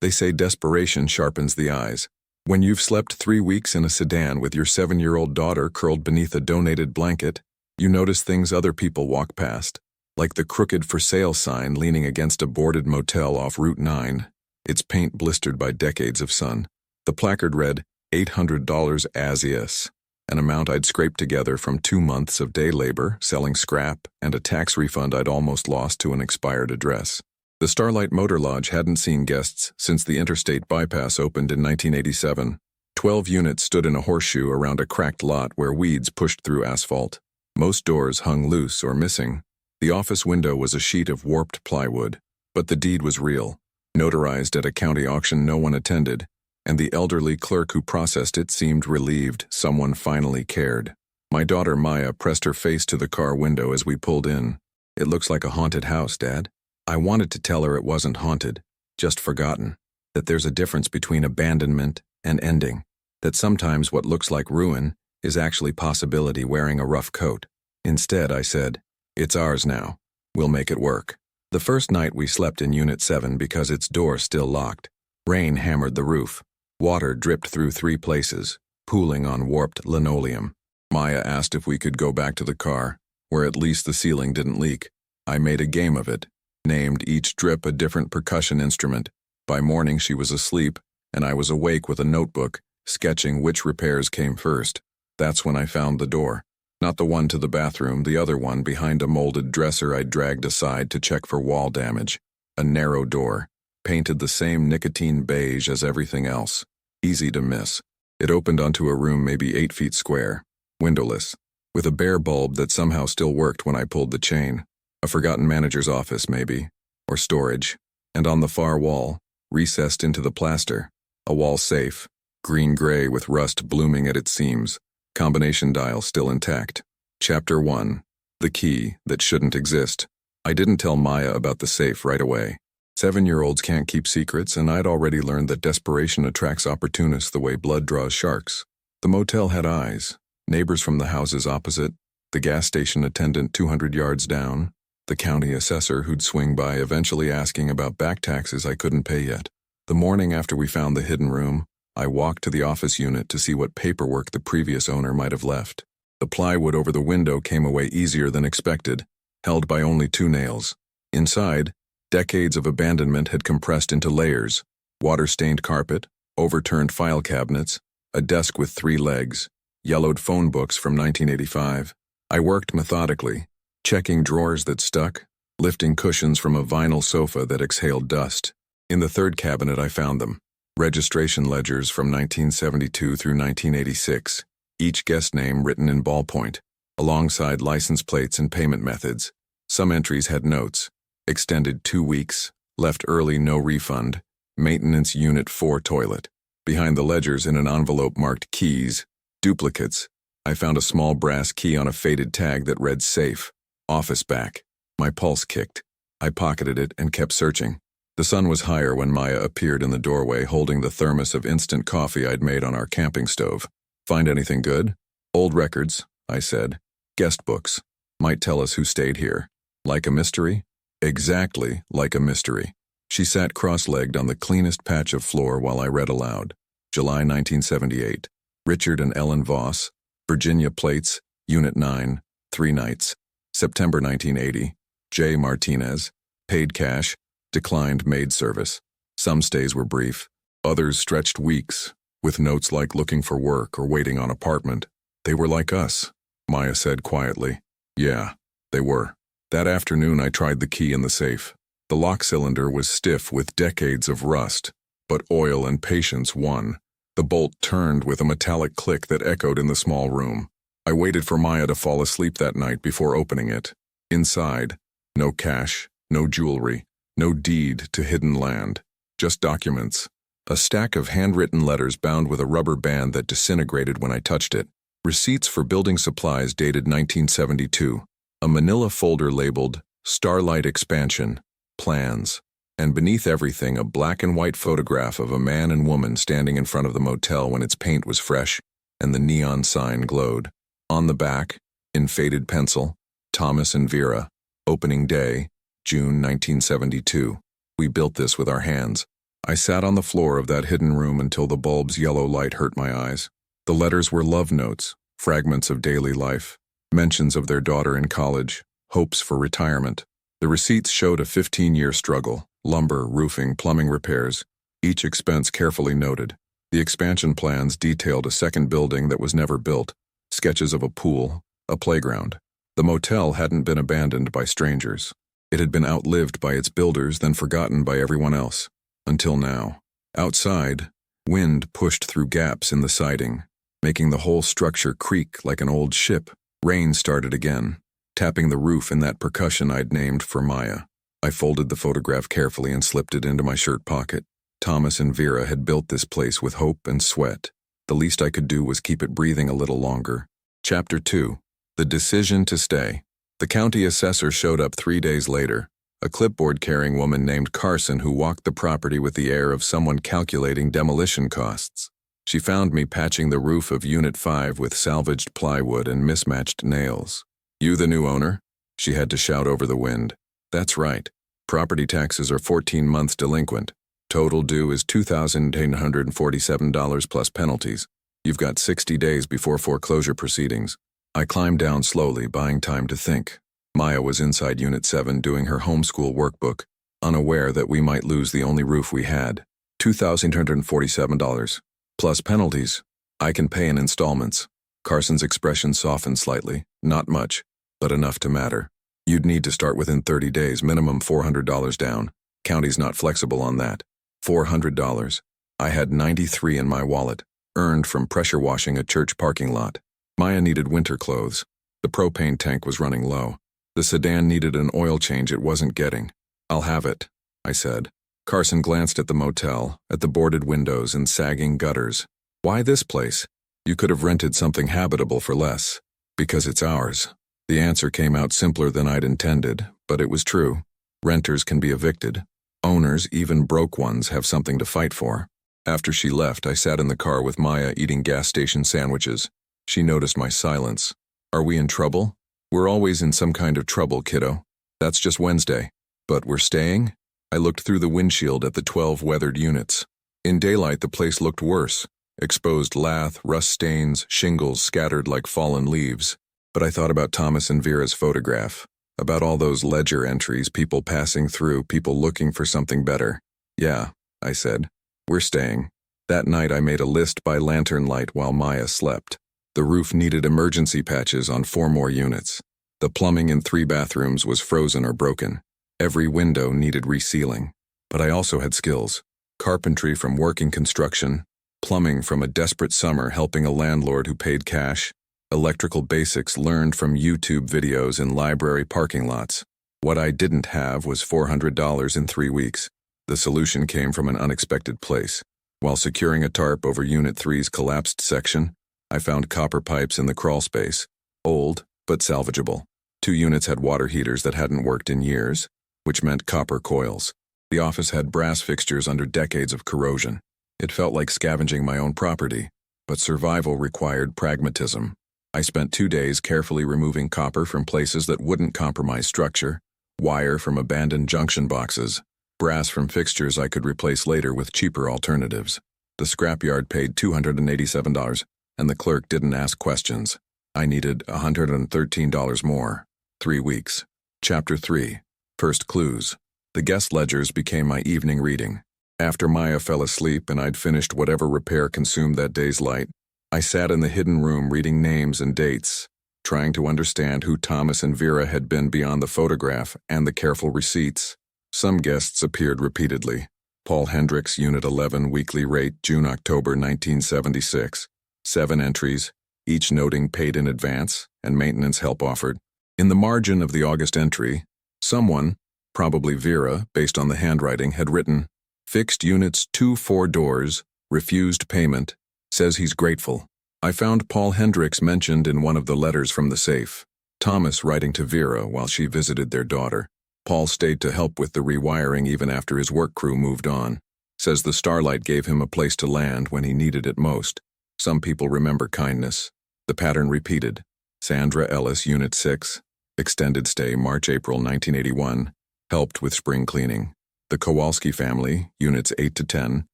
They say desperation sharpens the eyes. When you've slept 3 weeks in a sedan with your 7-year-old daughter curled beneath a donated blanket, you notice things other people walk past, like the crooked for sale sign leaning against a boarded motel off Route 9, its paint blistered by decades of sun. The placard read, $800 as is, an amount I'd scraped together from 2 months of day labor, selling scrap, and a tax refund I'd almost lost to an expired address. The Starlight Motor Lodge hadn't seen guests since the interstate bypass opened in 1987. 12 units stood in a horseshoe around a cracked lot where weeds pushed through asphalt. Most doors hung loose or missing. The office window was a sheet of warped plywood, but the deed was real, notarized at a county auction no one attended, and the elderly clerk who processed it seemed relieved someone finally cared. My daughter Maya pressed her face to the car window as we pulled in. "It looks like a haunted house, Dad." I wanted to tell her it wasn't haunted, just forgotten, that there's a difference between abandonment and ending, that sometimes what looks like ruin is actually possibility wearing a rough coat. Instead, I said, "It's ours now. We'll make it work." The first night we slept in Unit 7 because its door still locked. Rain hammered the roof. Water dripped through 3 places, pooling on warped linoleum. Maya asked if we could go back to the car, where at least the ceiling didn't leak. I made a game of it, named each drip a different percussion instrument. By morning she was asleep, and I was awake with a notebook, sketching which repairs came first. That's when I found the door. Not the one to the bathroom, the other one behind a molded dresser I'd dragged aside to check for wall damage. A narrow door, painted the same nicotine beige as everything else. Easy to miss. It opened onto a room maybe 8 feet square, windowless, with a bare bulb that somehow still worked when I pulled the chain. A forgotten manager's office, maybe, or storage. And on the far wall, recessed into the plaster, a wall safe, green-gray with rust blooming at its seams, combination dial still intact. Chapter 1. The key that shouldn't exist. I didn't tell Maya about the safe right away. 7-year-olds can't keep secrets, and I'd already learned that desperation attracts opportunists the way blood draws sharks. The motel had eyes. Neighbors from the houses opposite, the gas station attendant 200 yards down, the county assessor who'd swing by eventually asking about back taxes I couldn't pay yet. The morning after we found the hidden room, I walked to the office unit to see what paperwork the previous owner might have left. The plywood over the window came away easier than expected, held by only 2 nails. Inside, decades of abandonment had compressed into layers: water-stained carpet, overturned file cabinets, a desk with 3 legs, yellowed phone books from 1985. I worked methodically, checking drawers that stuck, lifting cushions from a vinyl sofa that exhaled dust. In the 3rd cabinet I found them. Registration ledgers from 1972 through 1986, each guest name written in ballpoint, alongside license plates and payment methods. Some entries had notes: extended 2 weeks, left early no refund, maintenance unit 4 toilet. Behind the ledgers in an envelope marked keys, duplicates, I found a small brass key on a faded tag that read safe, office back. My pulse kicked. I pocketed it and kept searching. The sun was higher when Maya appeared in the doorway holding the thermos of instant coffee I'd made on our camping stove. "Find anything good?" "Old records," I said. "Guest books. Might tell us who stayed here." "Like a mystery?" "Exactly like a mystery." She sat cross-legged on the cleanest patch of floor while I read aloud. July 1978. Richard and Ellen Voss, Virginia Plates, Unit 9, 3 nights. September 1980. J. Martinez, paid cash, declined maid service. Some stays were brief. Others stretched weeks, with notes like looking for work or waiting on apartment. "They were like us," Maya said quietly. "Yeah, they were." That afternoon I tried the key in the safe. The lock cylinder was stiff with decades of rust, but oil and patience won. The bolt turned with a metallic click that echoed in the small room. I waited for Maya to fall asleep that night before opening it. Inside, no cash, no jewelry, no deed to hidden land, just documents. A stack of handwritten letters bound with a rubber band that disintegrated when I touched it. Receipts for building supplies dated 1972. A manila folder labeled Starlight Expansion, Plans. And beneath everything a black and white photograph of a man and woman standing in front of the motel when its paint was fresh and the neon sign glowed. On the back, in faded pencil, Thomas and Vera, opening day, June 1972. "We built this with our hands." I sat on the floor of that hidden room until the bulb's yellow light hurt my eyes. The letters were love notes, fragments of daily life, mentions of their daughter in college, hopes for retirement. The receipts showed a 15-year struggle: lumber, roofing, plumbing repairs, each expense carefully noted. The expansion plans detailed a second building that was never built, sketches of a pool, a playground. The motel hadn't been abandoned by strangers. It had been outlived by its builders, then forgotten by everyone else. Until now. Outside, wind pushed through gaps in the siding, making the whole structure creak like an old ship. Rain started again, tapping the roof in that percussion I'd named for Maya. I folded the photograph carefully and slipped it into my shirt pocket. Thomas and Vera had built this place with hope and sweat. The least I could do was keep it breathing a little longer. Chapter 2. The Decision to Stay. The county assessor showed up 3 days later, a clipboard-carrying woman named Carson who walked the property with the air of someone calculating demolition costs. She found me patching the roof of Unit 5 with salvaged plywood and mismatched nails. "You the new owner?" She had to shout over the wind. "That's right. Property taxes are 14 months delinquent. Total due is $2,847 plus penalties. You've got 60 days before foreclosure proceedings." I climbed down slowly, buying time to think. Maya was inside Unit 7 doing her homeschool workbook, unaware that we might lose the only roof we had. $2,847. Plus penalties. I can pay in installments. Carson's expression softened slightly. Not much, but enough to matter. You'd need to start within 30 days, minimum $400 down. County's not flexible on that. $400. I had $93 in my wallet, earned from pressure washing a church parking lot. Maya needed winter clothes. The propane tank was running low. The sedan needed an oil change it wasn't getting. "I'll have it," I said. Carson glanced at the motel, at the boarded windows and sagging gutters. "Why this place? You could have rented something habitable for less." "Because it's ours." The answer came out simpler than I'd intended, but it was true. Renters can be evicted. Owners, even broke ones, have something to fight for. After she left, I sat in the car with Maya eating gas station sandwiches. She noticed my silence. "Are we in trouble?" "We're always in some kind of trouble, kiddo. That's just Wednesday. But we're staying?" I looked through the windshield at the 12 weathered units. In daylight, the place looked worse. Exposed lath, rust stains, shingles scattered like fallen leaves. But I thought about Thomas and Vera's photograph, about all those ledger entries, people passing through, people looking for something better. "Yeah," I said. "We're staying." That night I made a list by lantern light while Maya slept. The roof needed emergency patches on 4 more units. The plumbing in 3 bathrooms was frozen or broken. Every window needed resealing. But I also had skills. Carpentry from working construction, plumbing from a desperate summer helping a landlord who paid cash, electrical basics learned from YouTube videos in library parking lots. What I didn't have was $400 in 3 weeks. The solution came from an unexpected place. While securing a tarp over Unit 3's collapsed section, I found copper pipes in the crawl space. Old, but salvageable. 2 units had water heaters that hadn't worked in years, which meant copper coils. The office had brass fixtures under decades of corrosion. It felt like scavenging my own property, but survival required pragmatism. I spent 2 days carefully removing copper from places that wouldn't compromise structure, wire from abandoned junction boxes, brass from fixtures I could replace later with cheaper alternatives. The scrapyard paid $287, and the clerk didn't ask questions. I needed $113 more. 3 weeks. Chapter 3. First Clues. The guest ledgers became my evening reading. After Maya fell asleep and I'd finished whatever repair consumed that day's light, I sat in the hidden room reading names and dates, trying to understand who Thomas and Vera had been beyond the photograph and the careful receipts. Some guests appeared repeatedly. Paul Hendricks, Unit 11, weekly rate, June-October 1976. 7 entries, each noting paid in advance and maintenance help offered. In the margin of the August entry, someone, probably Vera, based on the handwriting, had written, "Fixed units 2-4 doors, refused payment, says he's grateful." I found Paul Hendricks mentioned in one of the letters from the safe. Thomas writing to Vera while she visited their daughter. Paul stayed to help with the rewiring even after his work crew moved on. Says the starlight gave him a place to land when he needed it most. Some people remember kindness. The pattern repeated. Sandra Ellis, Unit 6, extended stay March-April 1981, helped with spring cleaning. The Kowalski family, units 8 to 10,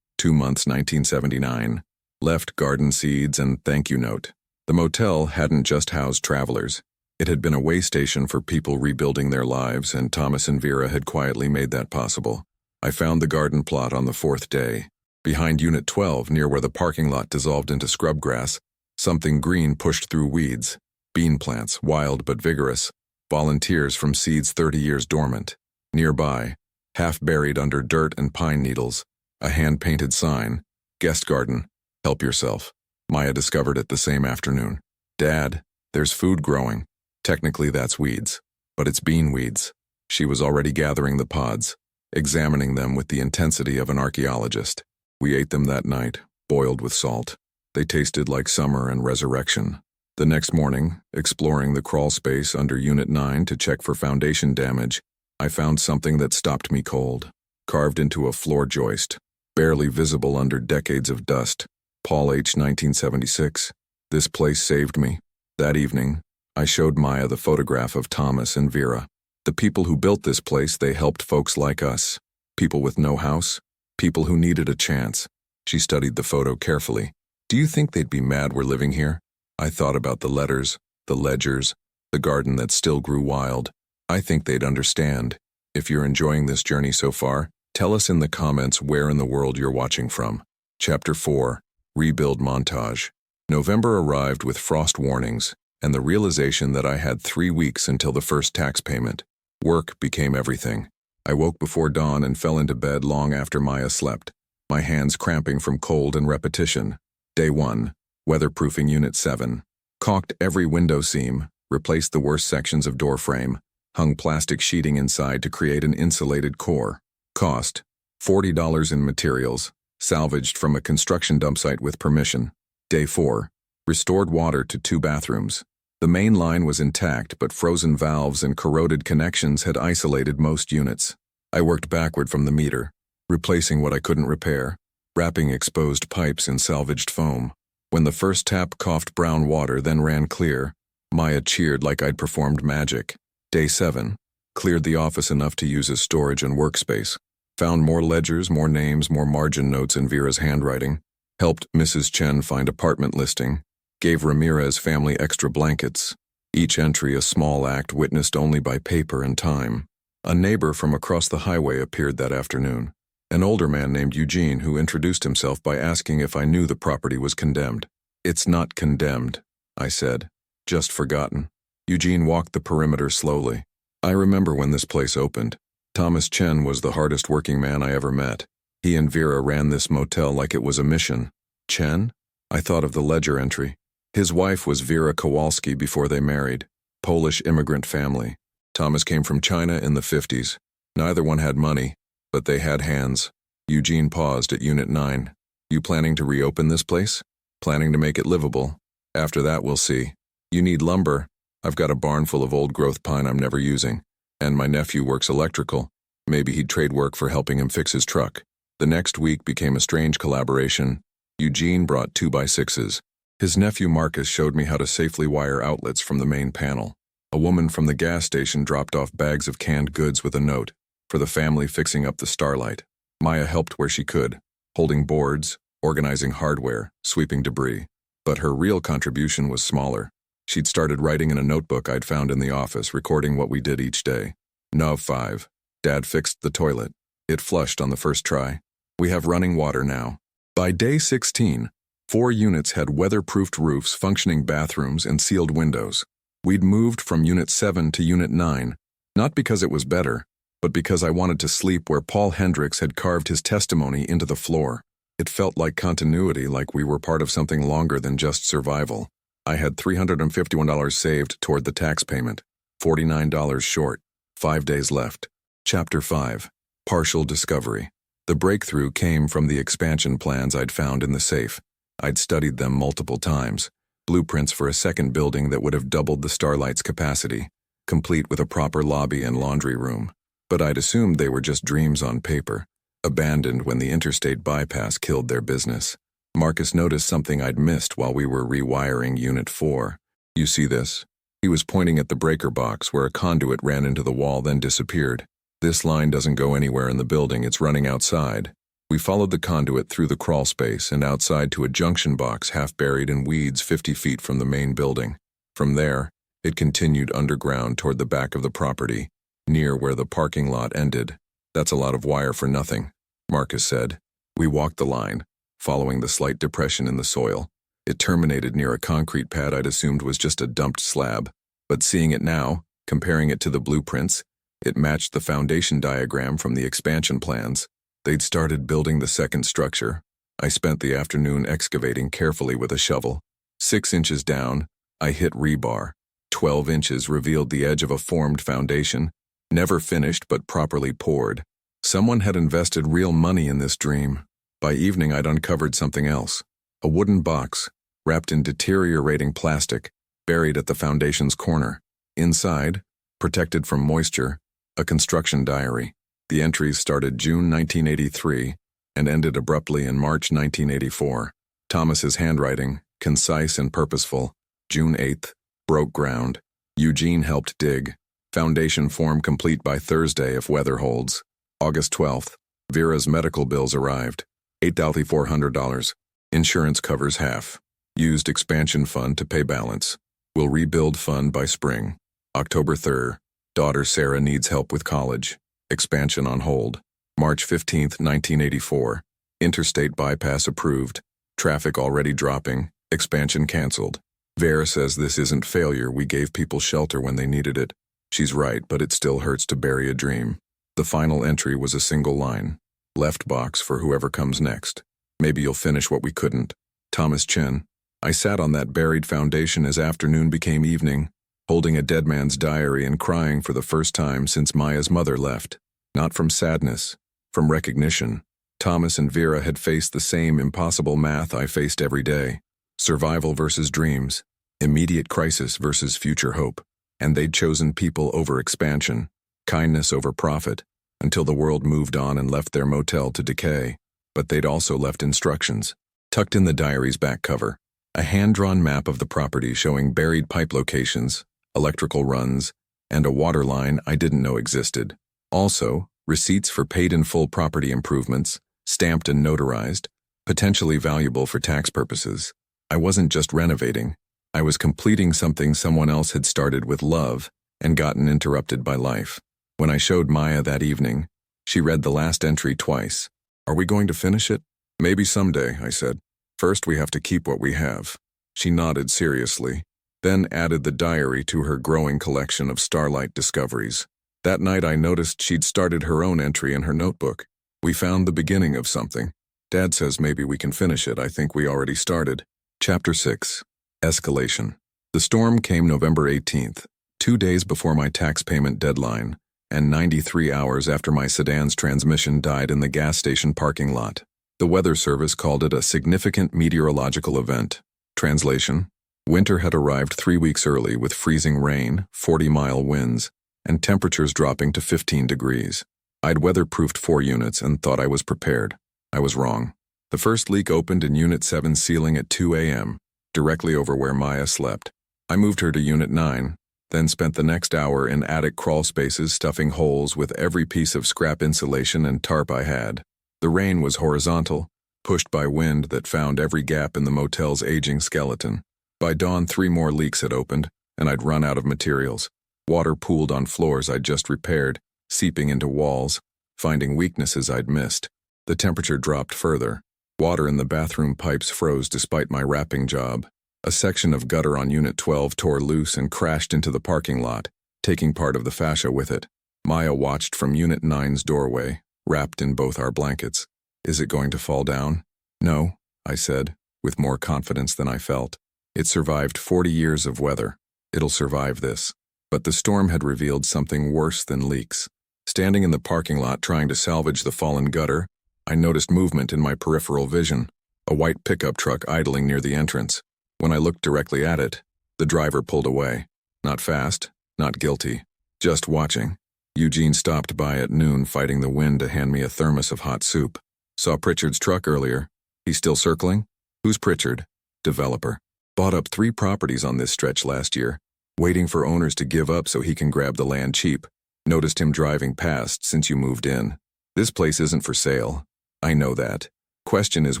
2 months 1979, left garden seeds and thank you note. The motel hadn't just housed travelers. It had been a way station for people rebuilding their lives, and Thomas and Vera had quietly made that possible. I found the garden plot on the 4th day. Behind Unit 12, near where the parking lot dissolved into scrub grass, something green pushed through weeds. Bean plants, wild but vigorous. Volunteers from seeds 30 years dormant. Nearby, half buried under dirt and pine needles, a hand-painted sign, "Guest Garden, help yourself." Maya discovered it the same afternoon. "Dad, there's food growing. Technically that's weeds, but it's bean weeds." She was already gathering the pods, examining them with the intensity of an archaeologist. We ate them that night, boiled with salt. They tasted like summer and resurrection. The next morning, exploring the crawl space under Unit 9 to check for foundation damage, I found something that stopped me cold. Carved into a floor joist, barely visible under decades of dust. Paul H. 1976. This place saved me. That evening, I showed Maya the photograph of Thomas and Vera. The people who built this place, they helped folks like us. People with no house. People who needed a chance. She studied the photo carefully. "Do you think they'd be mad we're living here?" I thought about the letters, the ledgers, the garden that still grew wild. I think they'd understand. If you're enjoying this journey so far, tell us in the comments where in the world you're watching from. Chapter 4. Rebuild Montage. November arrived with frost warnings, and the realization that I had 3 weeks until the first tax payment. Work became everything. I woke before dawn and fell into bed long after Maya slept, my hands cramping from cold and repetition. Day 1. Weatherproofing Unit 7. Caulked every window seam, replaced the worst sections of door frame, hung plastic sheeting inside to create an insulated core. Cost: $40 in materials, salvaged from a construction dump site with permission. Day 4. Restored water to 2 bathrooms. The main line was intact, but frozen valves and corroded connections had isolated most units. I worked backward from the meter, replacing what I couldn't repair, wrapping exposed pipes in salvaged foam. When the first tap coughed brown water, then ran clear, Maya cheered like I'd performed magic. Day 7. Cleared the office enough to use as storage and workspace. Found more ledgers, more names, more margin notes in Vera's handwriting. Helped Mrs. Chen find apartment listing. Gave Ramirez family extra blankets. Each entry a small act witnessed only by paper and time. A neighbor from across the highway appeared that afternoon. An older man named Eugene who introduced himself by asking if I knew the property was condemned. "It's not condemned," I said. "Just forgotten." Eugene walked the perimeter slowly. "I remember when this place opened. Thomas Chen was the hardest working man I ever met. He and Vera ran this motel like it was a mission." "Chen?" I thought of the ledger entry. His wife was Vera Kowalski before they married. Polish immigrant family. Thomas came from China in the 50s. Neither one had money, but they had hands. Eugene paused at Unit 9. "You planning to reopen this place? Planning to make it livable? After that, we'll see. You need lumber. I've got a barn full of old-growth pine I'm never using. And my nephew works electrical. Maybe he'd trade work for helping him fix his truck." The next week became a strange collaboration. Eugene brought 2x6s. His nephew Marcus showed me how to safely wire outlets from the main panel. A woman from the gas station dropped off bags of canned goods with a note, "For the family fixing up the Starlight." Maya helped where she could, holding boards, organizing hardware, sweeping debris. But her real contribution was smaller. She'd started writing in a notebook I'd found in the office, recording what we did each day. Nov 5. Dad fixed the toilet. It flushed on the first try. We have running water now. By day 16, 4 units had weatherproofed roofs, functioning bathrooms, and sealed windows. We'd moved from Unit 7 to Unit 9, not because it was better, but because I wanted to sleep where Paul Hendricks had carved his testimony into the floor. It felt like continuity, like we were part of something longer than just survival. I had $351 saved toward the tax payment, $49 short, 5 days left. Chapter 5. Partial Discovery. The breakthrough came from the expansion plans I'd found in the safe. I'd studied them multiple times, blueprints for a second building that would have doubled the Starlight's capacity, complete with a proper lobby and laundry room. But I'd assumed they were just dreams on paper, abandoned when the interstate bypass killed their business. Marcus noticed something I'd missed while we were rewiring Unit 4. "You see this?" He was pointing at the breaker box where a conduit ran into the wall then disappeared. This line doesn't go anywhere in the building, it's running outside. We followed the conduit through the crawl space and outside to a junction box half buried in weeds 50 feet from the main building. From there, it continued underground toward the back of the property, near where the parking lot ended. That's a lot of wire for nothing, Marcus said. We walked the line, following the slight depression in the soil. It terminated near a concrete pad I'd assumed was just a dumped slab, but seeing it now, comparing it to the blueprints, it matched the foundation diagram from the expansion plans. They'd started building the second structure. I spent the afternoon excavating carefully with a shovel. 6 inches down, I hit rebar. 12 inches revealed the edge of a formed foundation, never finished but properly poured. Someone had invested real money in this dream. By evening, I'd uncovered something else. A wooden box, wrapped in deteriorating plastic, buried at the foundation's corner. Inside, protected from moisture, a construction diary. The entries started June 1983 and ended abruptly in March 1984. Thomas's handwriting, concise and purposeful. June 8th, broke ground. Eugene helped dig. Foundation form complete by Thursday if weather holds. August 12th, Vera's medical bills arrived. $8,400. Insurance covers half. Used expansion fund to pay balance. Will rebuild fund by spring. October 3rd, daughter Sarah needs help with college. Expansion on hold. March 15th, 1984. Interstate bypass approved. Traffic already dropping. Expansion canceled. Vera says this isn't failure, we gave people shelter when they needed it. She's right, but it still hurts to bury a dream. The final entry was a single line. Left box for whoever comes next. Maybe you'll finish what we couldn't. Thomas Chen. I sat on that buried foundation as afternoon became evening, holding a dead man's diary and crying for the first time since Maya's mother left. Not from sadness, from recognition. Thomas and Vera had faced the same impossible math I faced every day. Survival versus dreams. Immediate crisis versus future hope. And they'd chosen people over expansion, kindness over profit, until the world moved on and left their motel to decay. But they'd also left instructions. Tucked in the diary's back cover, a hand-drawn map of the property showing buried pipe locations, electrical runs, and a water line I didn't know existed. Also, receipts for paid-in-full property improvements, stamped and notarized, potentially valuable for tax purposes. I wasn't just renovating. I was completing something someone else had started with love and gotten interrupted by life. When I showed Maya that evening, she read the last entry twice. Are we going to finish it? Maybe someday, I said. First, we have to keep what we have. She nodded seriously, then added the diary to her growing collection of starlight discoveries. That night I noticed she'd started her own entry in her notebook. We found the beginning of something. Dad says maybe we can finish it. I think we already started. Chapter 6. Escalation. The storm came November 18th, 2 days before my tax payment deadline, and 93 hours after my sedan's transmission died in the gas station parking lot. The Weather Service called it a significant meteorological event. Translation: winter had arrived 3 weeks early with freezing rain, 40-mile winds, and temperatures dropping to 15 degrees. I'd weatherproofed 4 units and thought I was prepared. I was wrong. The first leak opened in Unit 7's ceiling at 2 a.m., directly over where Maya slept. I moved her to Unit 9, then spent the next hour in attic crawl spaces stuffing holes with every piece of scrap insulation and tarp I had. The rain was horizontal, pushed by wind that found every gap in the motel's aging skeleton. By dawn, 3 more leaks had opened, and I'd run out of materials. Water pooled on floors I'd just repaired, seeping into walls, finding weaknesses I'd missed. The temperature dropped further. Water in the bathroom pipes froze despite my wrapping job. A section of gutter on Unit 12 tore loose and crashed into the parking lot, taking part of the fascia with it. Maya watched from Unit 9's doorway, wrapped in both our blankets. Is it going to fall down? No, I said, with more confidence than I felt. It survived 40 years of weather. It'll survive this. But the storm had revealed something worse than leaks. Standing in the parking lot trying to salvage the fallen gutter, I noticed movement in my peripheral vision, a white pickup truck idling near the entrance. When I looked directly at it, the driver pulled away. Not fast, not guilty, just watching. Eugene stopped by at noon fighting the wind to hand me a thermos of hot soup. Saw Pritchard's truck earlier. He's still circling? Who's Pritchard? Developer. Bought up 3 properties on this stretch last year, waiting for owners to give up so he can grab the land cheap. Noticed him driving past since you moved in. This place isn't for sale. I know that. Question is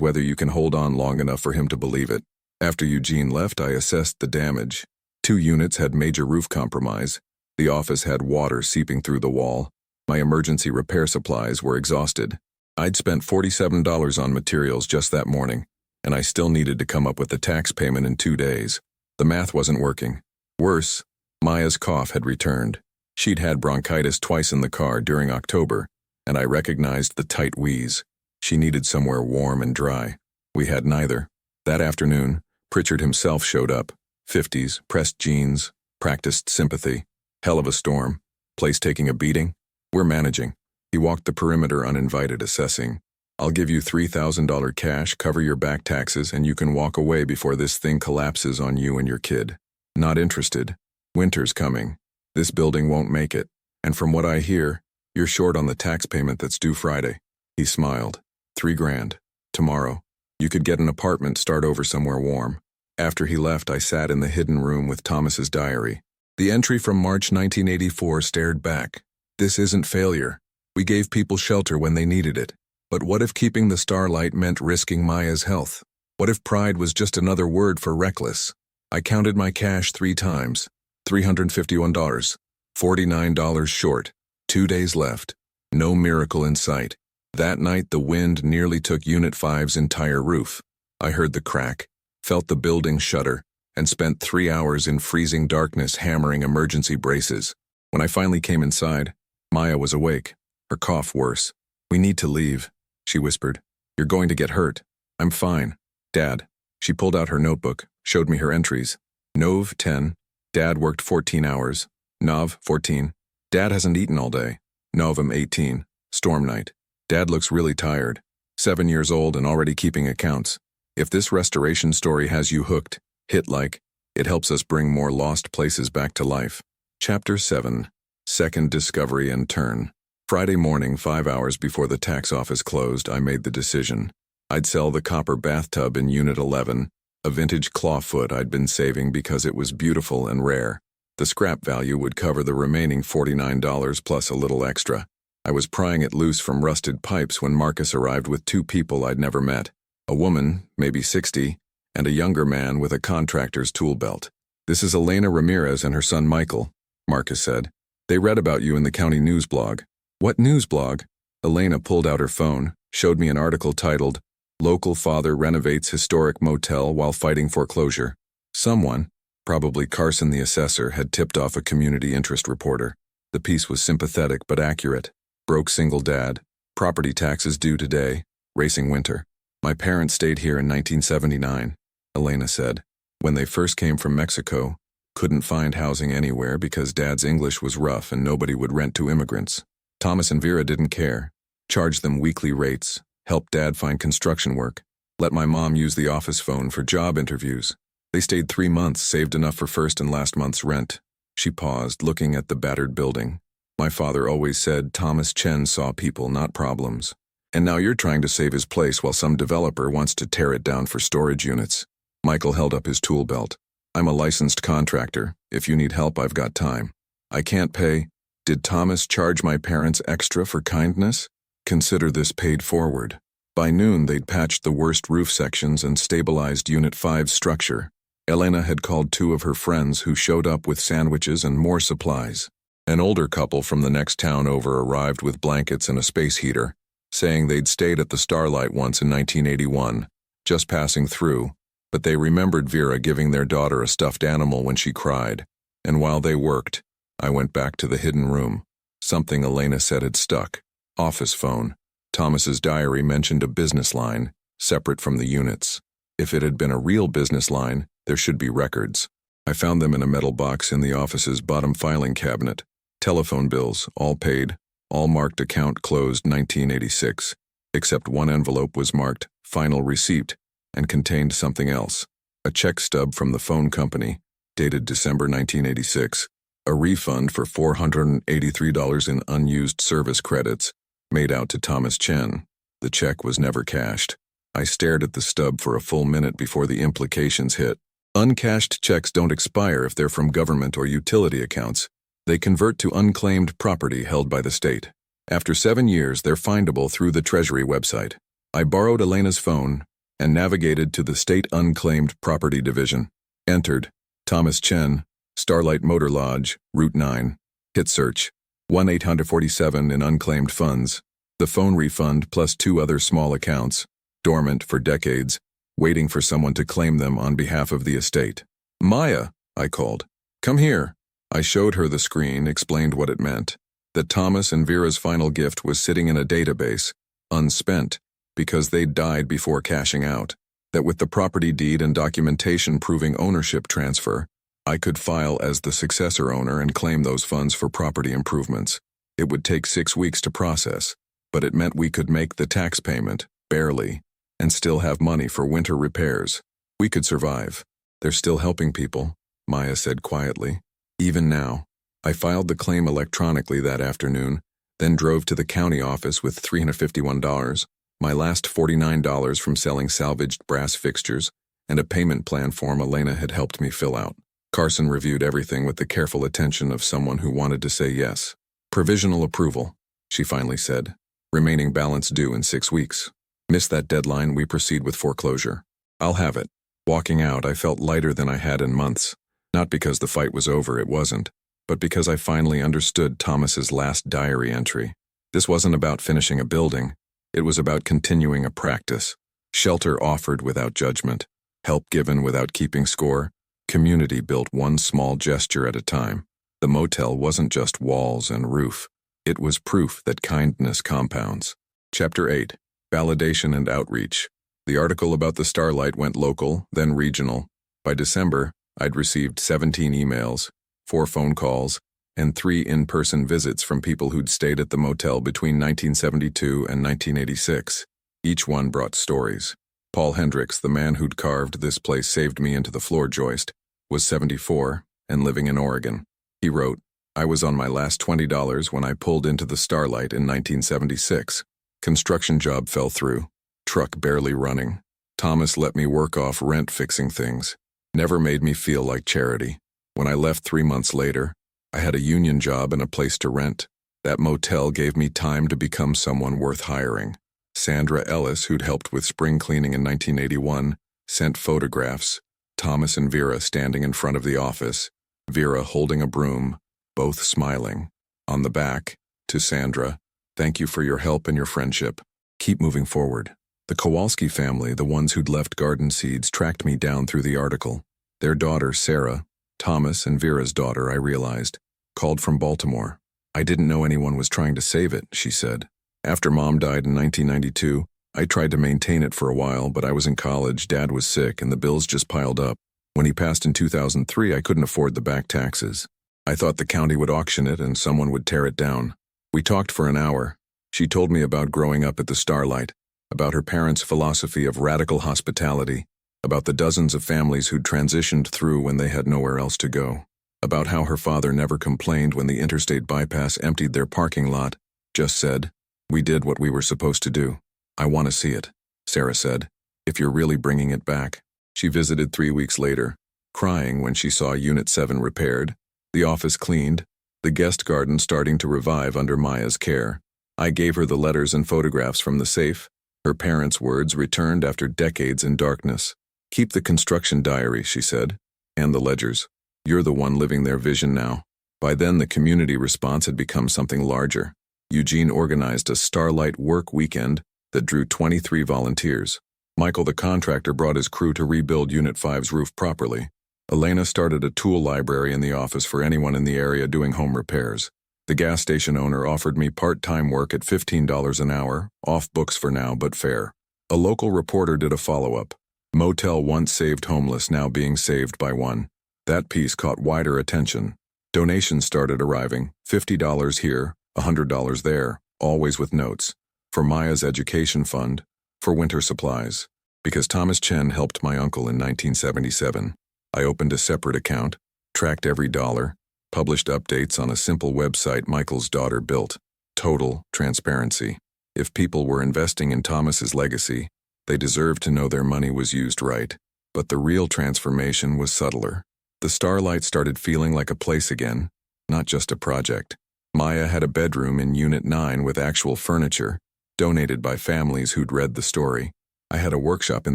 whether you can hold on long enough for him to believe it. After Eugene left, I assessed the damage. 2 units had major roof compromise. The office had water seeping through the wall. My emergency repair supplies were exhausted. I'd spent $47 on materials just that morning, and I still needed to come up with the tax payment in 2 days. The math wasn't working. Worse, Maya's cough had returned. She'd had bronchitis twice in the car during October, and I recognized the tight wheeze. She needed somewhere warm and dry. We had neither. That afternoon, Pritchard himself showed up. 50s, pressed jeans, practiced sympathy. Hell of a storm. Place taking a beating? We're managing. He walked the perimeter uninvited, assessing. I'll give you $3,000 cash, cover your back taxes, and you can walk away before this thing collapses on you and your kid. Not interested. Winter's coming. This building won't make it. And from what I hear, you're short on the tax payment that's due Friday. He smiled. $3 grand. Tomorrow. You could get an apartment, start over somewhere warm. After he left, I sat in the hidden room with Thomas's diary. The entry from March 1984 stared back. This isn't failure. We gave people shelter when they needed it. But what if keeping the starlight meant risking Maya's health? What if pride was just another word for reckless? I counted my cash 3 times. $351. $49 short. 2 days left. No miracle in sight. That night the wind nearly took Unit 5's entire roof. I heard the crack, felt the building shudder, and spent 3 hours in freezing darkness hammering emergency braces. When I finally came inside, Maya was awake, her cough worse. We need to leave, she whispered. You're going to get hurt. I'm fine. Dad. She pulled out her notebook, showed me her entries. Nov, 10. Dad worked 14 hours. Nov, 14. Dad hasn't eaten all day. Novem, 18. Storm night. Dad looks really tired. 7 years old and already keeping accounts. If this restoration story has you hooked, hit like. It helps us bring more lost places back to life. Chapter 7. Second Discovery and Turn. Friday morning, 5 hours before the tax office closed, I made the decision. I'd sell the copper bathtub in Unit 11, a vintage clawfoot I'd been saving because it was beautiful and rare. The scrap value would cover the remaining $49 plus a little extra. I was prying it loose from rusted pipes when Marcus arrived with 2 people I'd never met. A woman, maybe 60, and a younger man with a contractor's tool belt. This is Elena Ramirez and her son Michael, Marcus said. They read about you in the county news blog. What news blog? Elena pulled out her phone, showed me an article titled, Local Father Renovates Historic Motel While Fighting Foreclosure. Someone, probably Carson the assessor, had tipped off a community interest reporter. The piece was sympathetic but accurate. Broke single dad. Property taxes due today. Racing winter. My parents stayed here in 1979, Elena said. When they first came from Mexico, couldn't find housing anywhere because Dad's English was rough and nobody would rent to immigrants. Thomas and Vera didn't care. Charged them weekly rates. Helped Dad find construction work. Let my mom use the office phone for job interviews. They stayed 3 months, saved enough for first and last month's rent. She paused, looking at the battered building. My father always said Thomas Chen saw people, not problems. And now you're trying to save his place while some developer wants to tear it down for storage units. Michael held up his tool belt. I'm a licensed contractor. If you need help, I've got time. I can't pay. Did Thomas charge my parents extra for kindness? Consider this paid forward. By noon, they'd patched the worst roof sections and stabilized Unit 5's structure. Elena had called 2 of her friends who showed up with sandwiches and more supplies. An older couple from the next town over arrived with blankets and a space heater, saying they'd stayed at the Starlight once in 1981, just passing through, but they remembered Vera giving their daughter a stuffed animal when she cried. And while they worked, I went back to the hidden room. Something Elena said had stuck. Office phone. Thomas's diary mentioned a business line, separate from the units. If it had been a real business line, there should be records. I found them in a metal box in the office's bottom filing cabinet. Telephone bills, all paid, all marked account closed 1986, except one envelope was marked final receipt and contained something else. A check stub from the phone company, dated December 1986, a refund for $483 in unused service credits, made out to Thomas Chen. The check was never cashed. I stared at the stub for a full minute before the implications hit. Uncashed checks don't expire if they're from government or utility accounts. They convert to unclaimed property held by the state. After 7 years, they're findable through the Treasury website. I borrowed Elena's phone and navigated to the State Unclaimed Property Division. Entered, Thomas Chen, Starlight Motor Lodge, Route 9. Hit search, 1-847 in unclaimed funds. The phone refund plus 2 other small accounts, dormant for decades, waiting for someone to claim them on behalf of the estate. Maya, I called. Come here. I showed her the screen, explained what it meant. That Thomas and Vera's final gift was sitting in a database, unspent, because they'd died before cashing out. That with the property deed and documentation proving ownership transfer, I could file as the successor owner and claim those funds for property improvements. It would take 6 weeks to process, but it meant we could make the tax payment, barely, and still have money for winter repairs. We could survive. They're still helping people, Maya said quietly. Even now. I filed the claim electronically that afternoon, then drove to the county office with $351, my last $49 from selling salvaged brass fixtures, and a payment plan form Elena had helped me fill out. Carson reviewed everything with the careful attention of someone who wanted to say yes. Provisional approval, she finally said. Remaining balance due in 6 weeks. Miss that deadline, we proceed with foreclosure. I'll have it. Walking out, I felt lighter than I had in months. Not because the fight was over, it wasn't, but because I finally understood Thomas's last diary entry. This wasn't about finishing a building. It was about continuing a practice. Shelter offered without judgment. Help given without keeping score. Community built one small gesture at a time. The motel wasn't just walls and roof. It was proof that kindness compounds. Chapter 8. Validation and Outreach. The article about the Starlight went local, then regional. By December, I'd received 17 emails, 4 phone calls, and 3 in-person visits from people who'd stayed at the motel between 1972 and 1986. Each one brought stories. Paul Hendricks, the man who'd carved "This place saved me" into the floor joist, was 74 and living in Oregon. He wrote, I was on my last $20 when I pulled into the Starlight in 1976. Construction job fell through. Truck barely running. Thomas let me work off rent fixing things. Never made me feel like charity. When I left 3 months later, I had a union job and a place to rent. That motel gave me time to become someone worth hiring. Sandra Ellis, who'd helped with spring cleaning in 1981, sent photographs. Thomas and Vera standing in front of the office. Vera holding a broom, both smiling. On the back, to Sandra, thank you for your help and your friendship. Keep moving forward. The Kowalski family, the ones who'd left garden seeds, tracked me down through the article. Their daughter, Sarah, Thomas and Vera's daughter, I realized, called from Baltimore. I didn't know anyone was trying to save it, she said. After Mom died in 1992, I tried to maintain it for a while, but I was in college, Dad was sick, and the bills just piled up. When he passed in 2003, I couldn't afford the back taxes. I thought the county would auction it and someone would tear it down. We talked for an hour. She told me about growing up at the Starlight, about her parents' philosophy of radical hospitality, about the dozens of families who'd transitioned through when they had nowhere else to go, about how her father never complained when the interstate bypass emptied their parking lot, just said, we did what we were supposed to do. I want to see it, Sarah said, if you're really bringing it back. She visited 3 weeks later, crying when she saw Unit 7 repaired, the office cleaned, the guest garden starting to revive under Maya's care. I gave her the letters and photographs from the safe, her parents' words returned after decades in darkness. Keep the construction diary, she said, and the ledgers. You're the one living their vision now. By then, the community response had become something larger. Eugene organized a Starlight work weekend that drew 23 volunteers. Michael, the contractor, brought his crew to rebuild Unit 5's roof properly. Elena started a tool library in the office for anyone in the area doing home repairs. The gas station owner offered me part-time work at $15 an hour, off books for now, but fair. A local reporter did a follow-up. Motel once saved homeless, now being saved by one. That piece caught wider attention. Donations started arriving, $50 here, $100 there, always with notes. For Maya's education fund, for winter supplies. Because Thomas Chen helped my uncle in 1977, I opened a separate account, tracked every dollar, published updates on a simple website Michael's daughter built. Total transparency. If people were investing in Thomas's legacy, they deserved to know their money was used right. But the real transformation was subtler. The Starlight started feeling like a place again, not just a project. Maya had a bedroom in Unit 9 with actual furniture, donated by families who'd read the story. I had a workshop in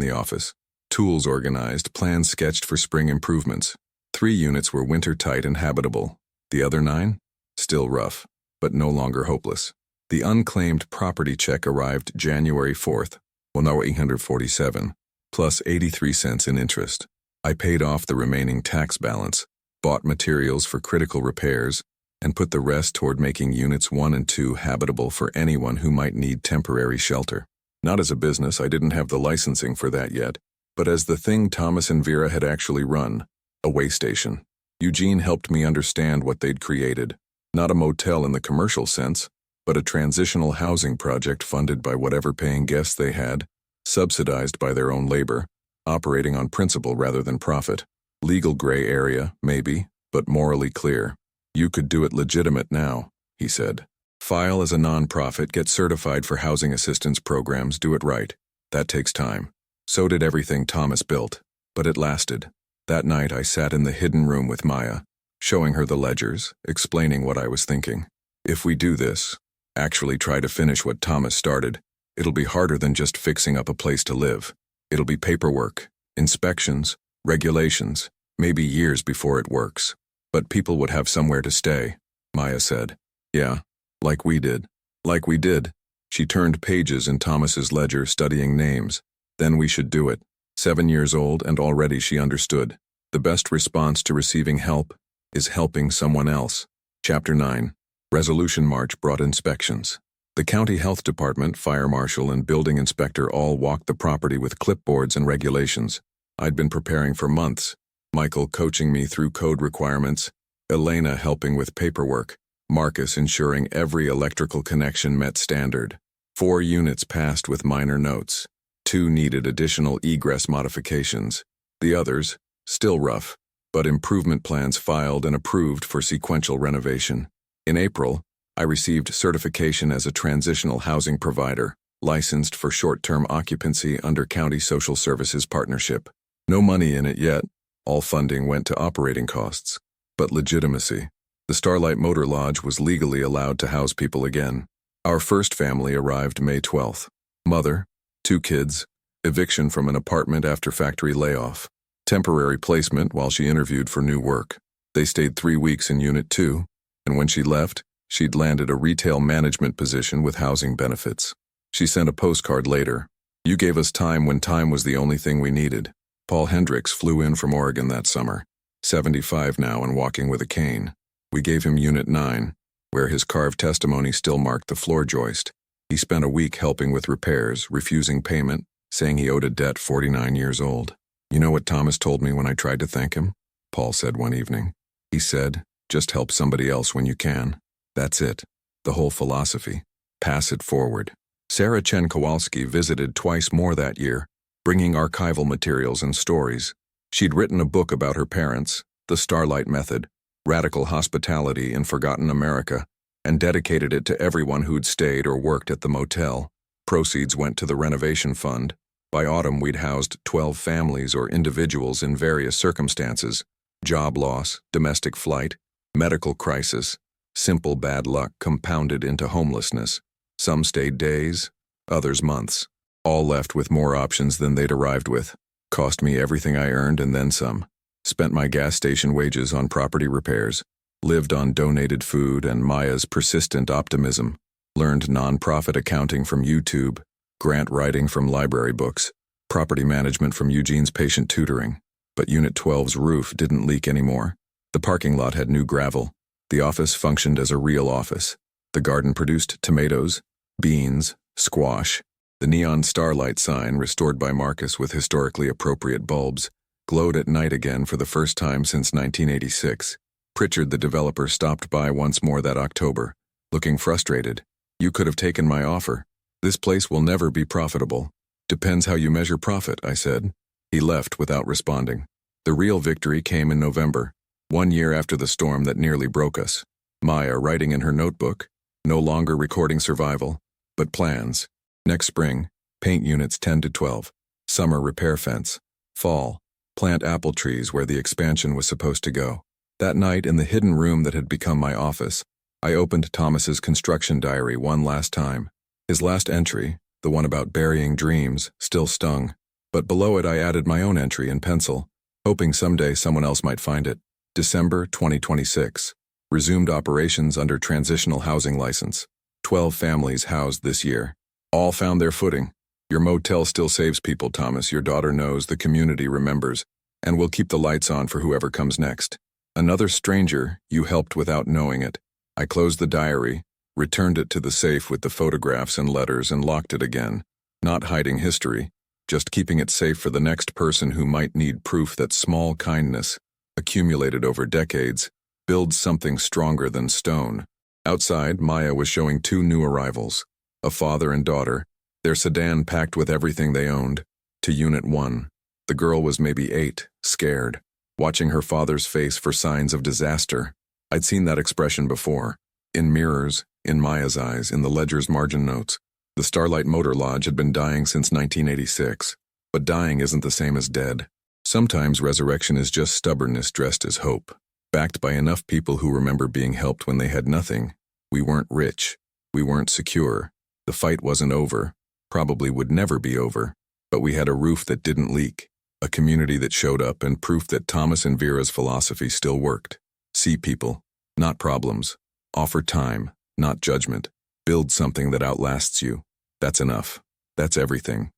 the office. Tools organized, plans sketched for spring improvements. 3 units were winter-tight and habitable. The other 9? Still rough, but no longer hopeless. The unclaimed property check arrived January 4th, 1847, plus 83 cents in interest. I paid off the remaining tax balance, bought materials for critical repairs, and put the rest toward making Units 1 and 2 habitable for anyone who might need temporary shelter. Not as a business, I didn't have the licensing for that yet, but as the thing Thomas and Vera had actually run, a way station. Eugene helped me understand what they'd created. Not a motel in the commercial sense, but a transitional housing project funded by whatever paying guests they had, subsidized by their own labor, operating on principle rather than profit. Legal gray area, maybe, but morally clear. You could do it legitimate now, he said. File as a non-profit, get certified for housing assistance programs, do it right. That takes time. So did everything Thomas built, but it lasted. That night I sat in the hidden room with Maya, showing her the ledgers, explaining what I was thinking. If we do this, actually try to finish what Thomas started, it'll be harder than just fixing up a place to live. It'll be paperwork, inspections, regulations, maybe years before it works. But people would have somewhere to stay, Maya said. Yeah, like we did. Like we did. She turned pages in Thomas's ledger, studying names. Then we should do it. 7 years old, and already she understood. The best response to receiving help is helping someone else. Chapter 9. Resolution March brought inspections. The county health department, fire marshal, and building inspector all walked the property with clipboards and regulations. I'd been preparing for months. Michael coaching me through code requirements, Elena helping with paperwork, Marcus ensuring every electrical connection met standard. 4 units passed with minor notes. 2 needed additional egress modifications. The others, still rough, but improvement plans filed and approved for sequential renovation. In April, I received certification as a transitional housing provider, licensed for short-term occupancy under County Social Services Partnership. No money in it yet. All funding went to operating costs. But legitimacy. The Starlight Motor Lodge was legally allowed to house people again. Our first family arrived May 12th. Mother, 2 kids, eviction from an apartment after factory layoff. Temporary placement while she interviewed for new work. They stayed 3 weeks in Unit 2, and when she left, she'd landed a retail management position with housing benefits. She sent a postcard later. You gave us time when time was the only thing we needed. Paul Hendricks flew in from Oregon that summer, 75 now and walking with a cane. We gave him Unit 9, where his carved testimony still marked the floor joist. He spent a week helping with repairs, refusing payment, saying he owed a debt 49 years old. You know what Thomas told me when I tried to thank him? Paul said one evening. He said, just help somebody else when you can. That's it. The whole philosophy. Pass it forward. Sarah Chen Kowalski visited twice more that year, bringing archival materials and stories. She'd written a book about her parents, The Starlight Method, Radical Hospitality in Forgotten America, and dedicated it to everyone who'd stayed or worked at the motel. Proceeds went to the renovation fund. By autumn, we'd housed 12 families or individuals in various circumstances: job loss, domestic flight, medical crisis, simple bad luck compounded into homelessness. Some stayed days, others months. All left with more options than they'd arrived with. Cost me everything I earned and then some. Spent my gas station wages on property repairs. Lived on donated food and Maya's persistent optimism. Learned non-profit accounting from YouTube. Grant writing from library books. Property management from Eugene's patient tutoring. But Unit 12's roof didn't leak anymore. The parking lot had new gravel. The office functioned as a real office. The garden produced tomatoes, beans, squash. The neon starlight sign, restored by Marcus with historically appropriate bulbs, glowed at night again for the first time since 1986. Pritchard, the developer, stopped by once more that October, looking frustrated. You could have taken my offer. This place will never be profitable. Depends how you measure profit, I said. He left without responding. The real victory came in November, 1 year after the storm that nearly broke us. Maya writing in her notebook, no longer recording survival, but plans. Next spring, paint units 10 to 12. Summer, repair fence. Fall, plant apple trees where the expansion was supposed to go. That night, in the hidden room that had become my office, I opened Thomas's construction diary one last time. His last entry, the one about burying dreams, still stung, but below it I added my own entry in pencil, hoping someday someone else might find it. December 2026. Resumed operations under transitional housing license. 12 families housed this year. All found their footing. Your motel still saves people, Thomas. Your daughter knows, the community remembers, and we'll keep the lights on for whoever comes next. Another stranger, you helped without knowing it. I closed the diary, returned it to the safe with the photographs and letters, and locked it again. Not hiding history, just keeping it safe for the next person who might need proof that small kindness, accumulated over decades, builds something stronger than stone. Outside, Maya was showing two new arrivals, a father and daughter, their sedan packed with everything they owned, to Unit 1. The girl was maybe 8, scared, watching her father's face for signs of disaster. I'd seen that expression before. In mirrors, in Maya's eyes, in the ledger's margin notes. The Starlight Motor Lodge had been dying since 1986. But dying isn't the same as dead. Sometimes resurrection is just stubbornness dressed as hope, backed by enough people who remember being helped when they had nothing. We weren't rich. We weren't secure. The fight wasn't over, probably would never be over, but we had a roof that didn't leak, a community that showed up, and proof that Thomas and Vera's philosophy still worked. See people, not problems. Offer time, not judgment. Build something that outlasts you. That's enough. That's everything.